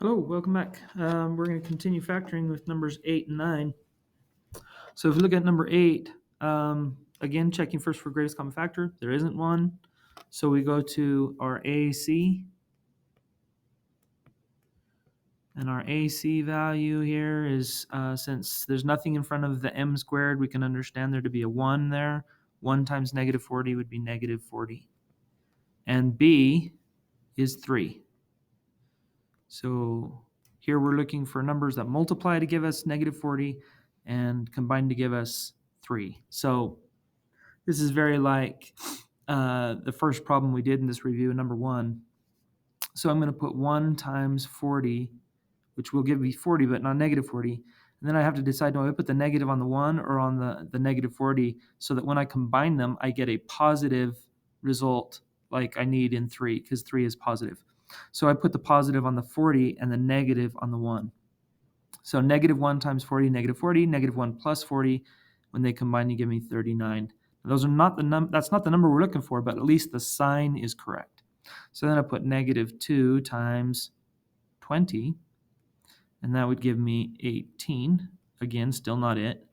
Hello, welcome back. We're going to continue factoring with numbers 8 and 9. So if we look at number 8, again, checking first for greatest common factor. There isn't one. So we go to our AC. And our AC value here is, since there's nothing in front of the m squared, we can understand there to be a 1 there. 1 times negative 40 would be negative 40. And B is 3. So here we're looking for numbers that multiply to give us negative 40 and combine to give us 3. So this is very like the first problem we did in this review, number 1. So I'm going to put 1 times 40, which will give me 40, but not negative 40. And then I have to decide, do I put the negative on the 1 or on the negative 40, so that when I combine them, I get a positive result like I need in 3, because 3 is positive. So I put the positive on the 40 and the negative on the 1. So negative 1 times 40, negative 1 plus 40. When they combine, you give me 39. Those are not that's not the number we're looking for, but at least the sign is correct. So then I put negative 2 times 20, and that would give me 18. Again, still not it.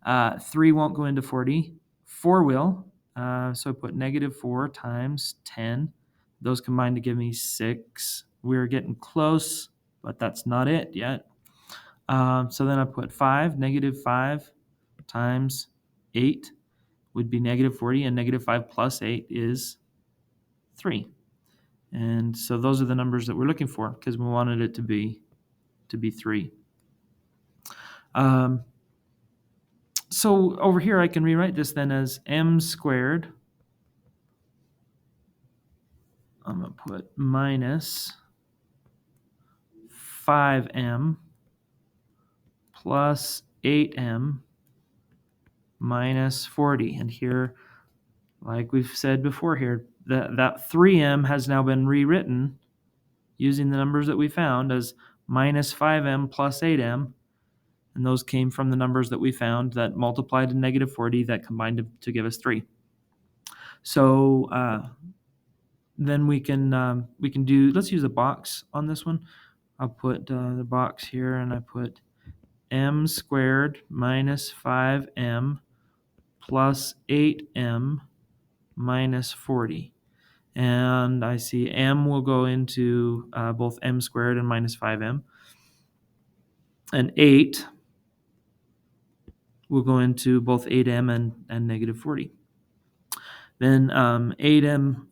3 won't go into 40. 4 will. So I put negative 4 times 10. Those combine to give me 6. We're getting close, but that's not it yet. So then I put 5. Negative 5 times 8 would be negative 40, and negative 5 plus 8 is 3. And so those are the numbers that we're looking for, because we wanted it to be 3. So over here I can rewrite this then as m squared. I'm going to put minus 5m plus 8m minus 40. And here, like we've said before here, that 3m has now been rewritten using the numbers that we found as minus 5m plus 8m. And those came from the numbers that we found that multiplied to negative 40 that combined to give us 3. So then we can do, let's use a box on this one. I'll put the box here, and I put m squared minus 5m plus 8m minus 40. And I see m will go into both m squared and minus 5m. And 8 will go into both 8m and negative 40. Then 8m,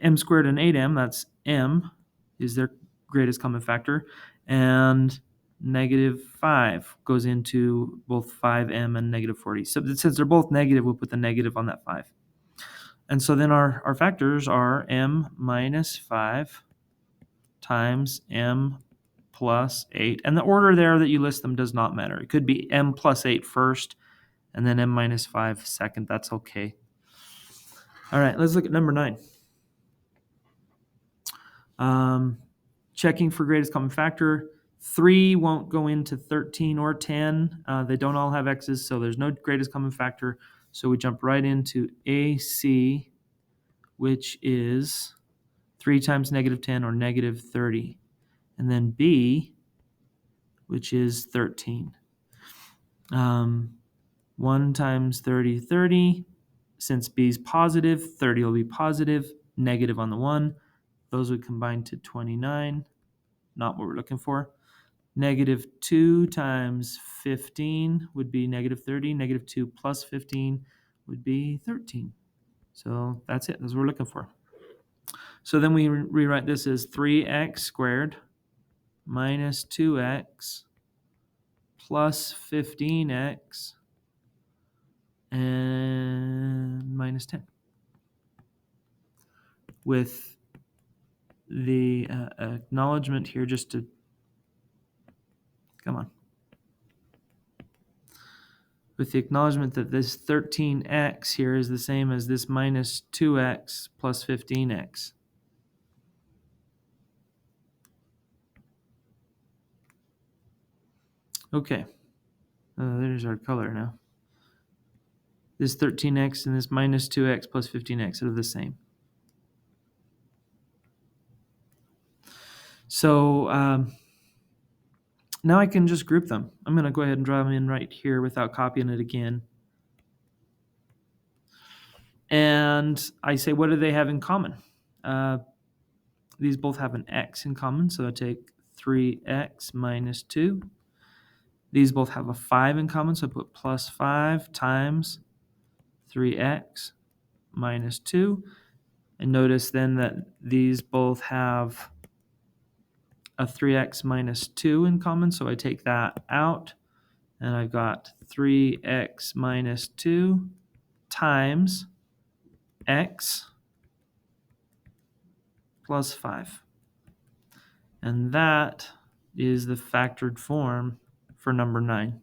m squared and 8m, that's m, is their greatest common factor. And negative 5 goes into both 5m and negative 40. So since they're both negative, we'll put the negative on that 5. And so then our factors are m minus 5 times m plus 8. And the order there that you list them does not matter. It could be m plus 8 first, and then m minus 5 second. That's okay. All right, let's look at number 9. Checking for greatest common factor. 3 won't go into 13 or 10. They don't all have x's, so there's no greatest common factor. So we jump right into AC, which is 3 times negative 10 or negative 30. And then B, which is 13. 1 times 30, 30. Since B is positive, 30 will be positive, negative on the 1. Those would combine to 29, not what we're looking for. Negative 2 times 15 would be negative 30. Negative 2 plus 15 would be 13. So that's it. That's what we're looking for. So then we rewrite this as 3x squared minus 2x plus 15x and minus 10. With the acknowledgement here, just to come on. With the acknowledgement that this 13x here is the same as this minus 2x plus 15x. Okay, there's our color now. This 13x and this minus 2x plus 15x are the same. So Now I can just group them. I'm going to go ahead and draw them in right here without copying it again. And I say, what do they have in common? These both have an x in common, so I take 3x minus 2. These both have a 5 in common, so I put plus 5 times 3x minus 2. And notice then that these both have a 3x minus 2 in common, so I take that out. And I've got 3x minus 2 times x plus 5. And that is the factored form for number 9.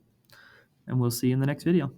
And we'll see you in the next video.